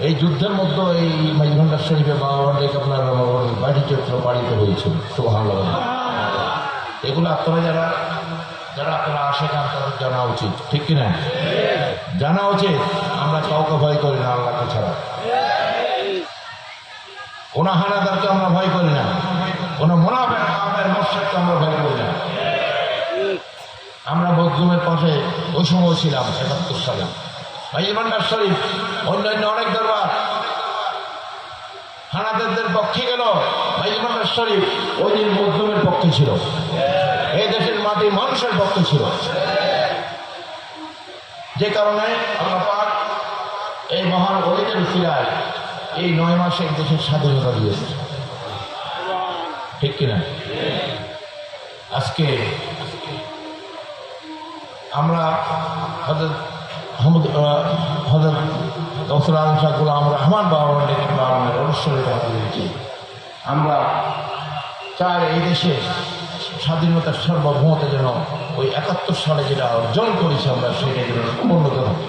এই যুদ্ধের মধ্যে এই মাইজভান্ডার শরীফে বাবাকে আপনার বাড়ি চরিত্র পালিত হয়েছিল। সুবহানাল্লাহ। এগুলো আপনারা যারা আপনারা আসেন তাদের জানা উচিত, ঠিক কিনা? জানা উচিত। আমরা কাউকে ভয় করি না আল্লাহকে ছাড়া। কোন হানাদারকে আমরা ভয় করি না, কোন মুনাফিক কাফের মুশরিককে আমরা ভয় করি না। আমরা মজলুমের পাশে ওই সময় ছিলাম ৭১ সালে। মাইজভান্ডার শরীফ অন্যান্য অনেক দরবার হানাদারদের পক্ষে গেল, মাইজভান্ডার শরীফ ওই দিন মজলুমের পক্ষে ছিল, এই দেশের মাটি মানুষের পক্ষে ছিল। যে কারণে আল্লাহ পাক এই মহান ওলিদের উসিলায় এই ৯ মাসে এই দেশের স্বাধীনতা দিয়েছে, ঠিক কিনা? আজকে আমরা হযরত গৌসুল আজম শাহ গোলাম রহমান বাবার অনুসরণ করেছি। আমরা চাই এই দেশে স্বাধীনতার সার্বভৌমতা যেন ওই ৭১ সালে যেটা অর্জন করেছি আমরা সেটা যেন উন্নত থাকে।